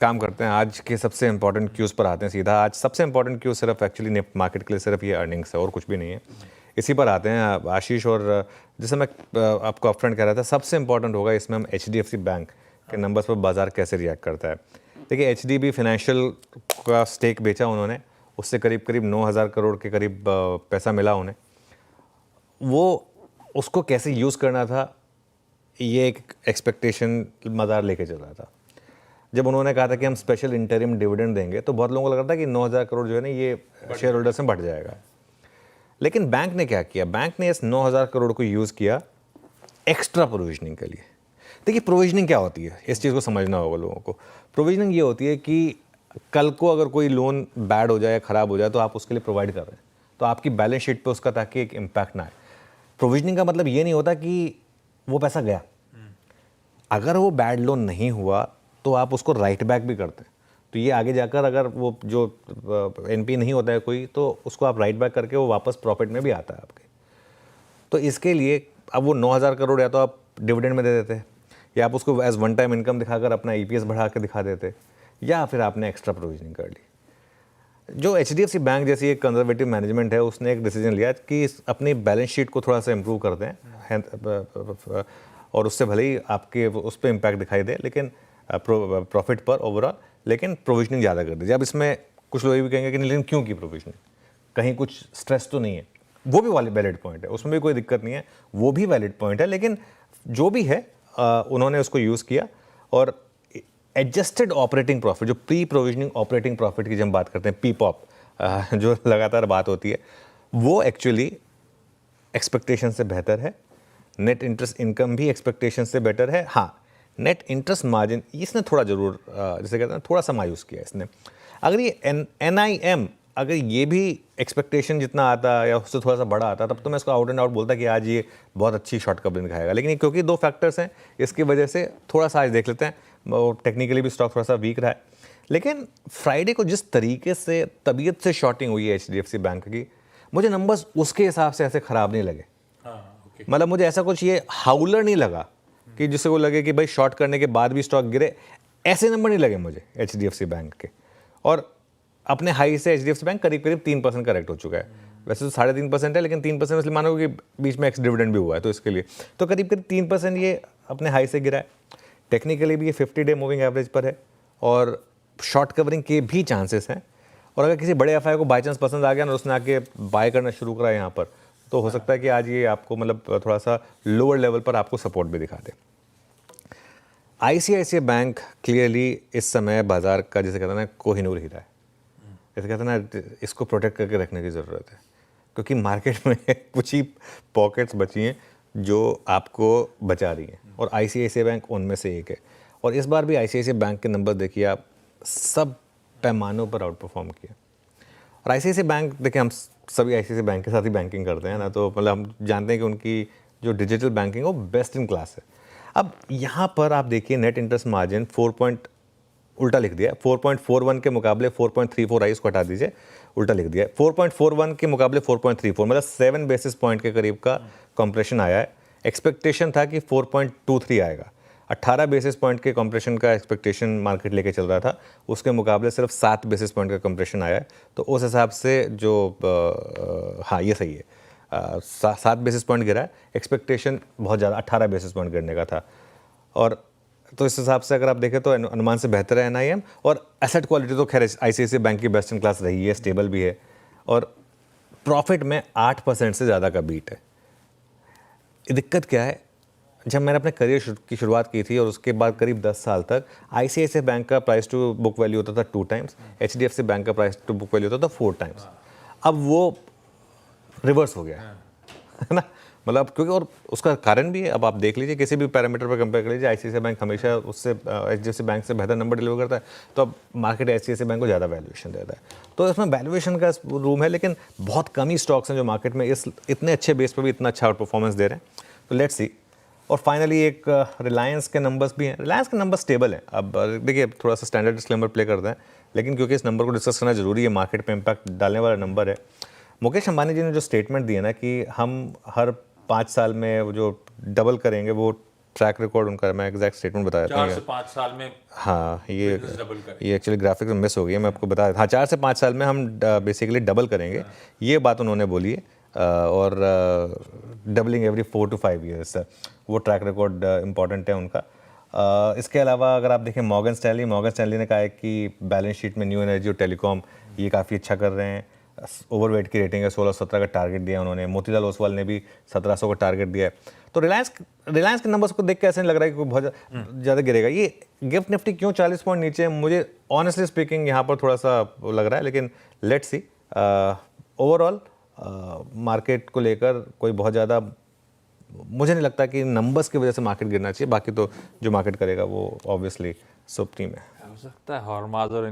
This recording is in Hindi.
काम करते हैं। आज के सबसे इंपॉर्टेंट क्यूज़ पर आते हैं सीधा। आज सबसे इंपॉर्टेंट क्यूज़ सिर्फ एक्चुअली निफ्ट मार्केट के लिए सिर्फ ये अर्निंग्स है और कुछ भी नहीं है। इसी पर आते हैं आशीष। और जैसे मैं आपको अपफ्रंट कह रहा था, सबसे इंपॉर्टेंट होगा इसमें हम HDFC बैंक के नंबर्स पर बाजार कैसे रिएक्ट करता है। देखिए, HDB फाइनेंशियल का स्टेक बेचा उन्होंने, उससे करीब करीब 9,000 करोड़ के करीब पैसा मिला उन्हें। वो उसको कैसे यूज़ करना था, ये एक एक्सपेक्टेशन बाजार लेके चल रहा था। जब उन्होंने कहा था कि हम स्पेशल इंटरिम डिविडेंड देंगे, तो बहुत लोगों को लग रहा था कि 9,000 करोड़ जो है ना, ये शेयर होल्डर्स में बढ़ जाएगा। लेकिन बैंक ने क्या किया, बैंक ने इस 9,000 करोड़ को यूज़ किया एक्स्ट्रा प्रोविजनिंग के लिए। देखिए, प्रोविजनिंग क्या होती है, इस चीज़ को समझना होगा लोगों को। प्रोविजनिंग ये होती है कि कल को अगर कोई लोन बैड हो जाए या ख़राब हो जाए, तो आप उसके लिए प्रोवाइड कर रहे हैं, तो आपकी बैलेंस शीट पे उसका ताकि एक इम्पैक्ट ना आए। प्रोविजनिंग का मतलब ये नहीं होता कि वो पैसा गया। अगर वो बैड लोन नहीं हुआ तो आप उसको राइट बैक भी करते हैं, तो ये आगे जाकर अगर वो जो NP नहीं होता है कोई, तो उसको आप राइट बैक करके वो वापस प्रॉफिट में भी आता है आपके। तो इसके लिए अब वो 9,000 करोड़ या तो आप डिविडेंड में दे देते, या आप उसको एज वन टाइम इनकम दिखाकर अपना EPS बढ़ा के दिखा देते, या फिर आपने एक्स्ट्रा प्रोविजनिंग कर ली। जो HDFC बैंक जैसी एक कंजर्वेटिव मैनेजमेंट है, उसने एक डिसीजन लिया कि अपनी बैलेंस शीट को थोड़ा सा इम्प्रूव करते हैं, और उससे भले ही आपके उस पर इम्पैक्ट दिखाई दे, लेकिन प्रॉफिट पर ओवरऑल, लेकिन प्रोविजनिंग ज़्यादा कर दीजिए। अब इसमें कुछ लोग ये भी कहेंगे कि नहीं, लेकिन क्यों की प्रोविजनिंग, कहीं कुछ स्ट्रेस तो नहीं है। वो भी वैलिड पॉइंट है, उसमें भी कोई दिक्कत नहीं है, वो भी वैलिड पॉइंट है। लेकिन जो भी है, उन्होंने उसको यूज़ किया। और एडजस्टेड ऑपरेटिंग प्रॉफिट, जो प्री प्रोविजनिंग ऑपरेटिंग प्रॉफिट की जब हम बात करते हैं, PPOP, जो लगातार बात होती है, वो एक्चुअली एक्सपेक्टेशन से बेहतर है। नेट इंटरेस्ट इनकम भी एक्सपेक्टेशन से बेटर है। हाँ, नेट इंटरेस्ट मार्जिन इसने थोड़ा ज़रूर, जैसे कहते हैं, थोड़ा सा मायूस किया इसने। अगर ये NIM अगर ये भी एक्सपेक्टेशन जितना आता या उससे थोड़ा सा बड़ा आता, तब तो मैं इसको आउट एंड आउट बोलता कि आज ये बहुत अच्छी शॉर्ट कवरिंग दिखाएगा। लेकिन क्योंकि दो फैक्टर्स हैं, इसकी वजह से थोड़ा सा आज देख लेते हैं। टेक्निकली भी स्टॉक थोड़ा सा वीक रहा है, लेकिन फ्राइडे को जिस तरीके से तबीयत से शॉर्टिंग हुई है HDFC बैंक की, मुझे नंबर्स उसके हिसाब से ऐसे ख़राब नहीं लगे। मतलब मुझे ऐसा कुछ ये हाउलर नहीं लगा कि जिससे वो लगे कि भाई शॉर्ट करने के बाद भी स्टॉक गिरे। ऐसे नंबर नहीं लगे मुझे HDFC बैंक के। और अपने हाई से HDFC बैंक करीब करीब 3% करेक्ट हो चुका है। वैसे तो 3.5% है, लेकिन 3% इसलिए मानो कि बीच में एक्स डिविडेंड भी हुआ है, तो इसके लिए तो करीब करीब 3% ये अपने हाई से गिरा है। टेक्निकली भी ये 50 डे मूविंग एवरेज पर है, और शॉर्ट कवरिंग के भी चांसेस हैं। और अगर किसी बड़े FI को बाई चांस पसंद आ गया ना, उसने आके बाय करना शुरू करा यहाँ पर, तो हो सकता है कि आज ये आपको मतलब थोड़ा सा लोअर लेवल पर आपको सपोर्ट भी दिखा दे। ICICI बैंक क्लियरली इस समय बाजार का, जैसे कहते हैं ना, कोहिनूर हीरा है। जैसे कहते हैं ना, इसको प्रोटेक्ट करके रखने की ज़रूरत है, क्योंकि मार्केट में कुछ ही पॉकेट्स बची हैं जो आपको बचा रही हैं, और ICICI बैंक उनमें से एक है। और इस बार भी ICICI बैंक के नंबर देखिए आप, सब पैमानों पर आउट परफॉर्म किया। और ICICI बैंक, देखिए हम सभी ICICI बैंक के साथ ही बैंकिंग करते हैं ना, तो मतलब हम जानते हैं कि उनकी जो डिजिटल बैंकिंग है वो बेस्ट इन क्लास है। अब यहाँ पर आप देखिए, नेट इंटरेस्ट मार्जिन उल्टा लिख दिया, 4.41 के मुकाबले 4.34 आई, इसको हटा दीजिए, उल्टा लिख दिया। 4.41 के मुकाबले 4.34, मतलब 7 बेसिस पॉइंट के करीब का कंप्रेशन आया है। एक्सपेक्टेशन था कि 4.23 आएगा। 18 बेसिस पॉइंट के कंप्रेशन का एक्सपेक्टेशन मार्केट लेके चल रहा था, उसके मुकाबले सिर्फ 7 बेसिस पॉइंट का कंप्रेशन आया है। तो उस हिसाब से जो हाँ, ये सही है, 7 बेसिस पॉइंट गिरा है। एक्सपेक्टेशन बहुत ज़्यादा 18 बेसिस पॉइंट गिरने का था। और तो इस हिसाब से अगर आप देखें तो अनुमान से बेहतर है NIM। और एसेट क्वालिटी तो खैर ICICI बैंक की बेस्ट इन क्लास रही है, स्टेबल भी है, और प्रॉफिट में 8% से ज़्यादा का बीट है। दिक्कत क्या है, जब मैंने अपने करियर की शुरुआत की थी और उसके बाद करीब 10 साल तक ICICI बैंक का प्राइस टू बुक वैल्यू होता था 2 टाइम्स, HDFC बैंक का प्राइस टू बुक वैल्यू होता था 4 टाइम्स। अब वो रिवर्स हो गया है ना, मतलब क्योंकि, और उसका कारण भी है। अब आप देख लीजिए, किसी भी पैरामीटर पर कंपेयर कर लीजिए, ICICI बैंक हमेशा उससे HDFC बैंक से बेहतर नंबर डिलीवर करता है, तो अब मार्केट ICICI बैंक को ज़्यादा वैल्यूएशन देता है। तो इसमें वैल्यूएशन का रूम है, लेकिन बहुत कम ही स्टॉक्स हैं जो मार्केट में इस इतने अच्छे बेस पर भी इतना अच्छा परफॉर्मेंस दे रहे हैं। तो लेट्स सी। और फाइनली एक रिलायंस के नंबर्स भी हैं। रिलायंस के नंबर स्टेबल हैं। अब देखिए, थोड़ा सा स्टैंडर्ड डिस्क्लेमर प्ले करते हैं, लेकिन क्योंकि इस नंबर को डिस्कस करना जरूरी है, मार्केट पे इम्पैक्ट डालने वाला नंबर है। मुकेश अंबानी जी ने जो स्टेटमेंट दी है ना कि हम हर 5 साल में वो जो डबल करेंगे, वो ट्रैक रिकॉर्ड उनका, मैं एग्जैक्ट स्टेटमेंट बता देता 4 हूँ। से 5 साल में हाँ, बिजनेस डबल करें। ये एक्चुअली ग्राफिक में मिस हो गई है, मैं आपको बता, हाँ 4 से 5 साल में हम बेसिकली डबल करेंगे, ये बात उन्होंने बोली है। और डबलिंग एवरी 4 to 5 years, वो ट्रैक रिकॉर्ड इंपॉर्टेंट है उनका। इसके अलावा अगर आप देखें मॉर्गन स्टैनली ने कहा है कि बैलेंस शीट में न्यू एनर्जी और टेलीकॉम ये काफ़ी अच्छा कर रहे हैं। ओवरवेट की रेटिंग है, 1617 का टारगेट दिया उन्होंने। मोतीलाल ओसवाल ने भी 1700 का टारगेट दिया है। तो रिलायंस के नंबर्स को देख के ऐसे नहीं लग रहा है कि कोई बहुत ज़्यादा गिरेगा। ये गिफ्ट निफ्टी क्यों 40 पॉइंट नीचे है, मुझे ऑनेस्टली स्पीकिंग यहाँ पर थोड़ा सा लग रहा है, लेकिन लेट्स सी। ओवरऑल मार्केट को लेकर कोई बहुत ज़्यादा मुझे नहीं लगता कि नंबर्स की वजह से मार्केट गिरना चाहिए। बाकी तो जो मार्केट करेगा वो ऑब्वियसली सुप्रीम है। हो सकता है हॉर्माज और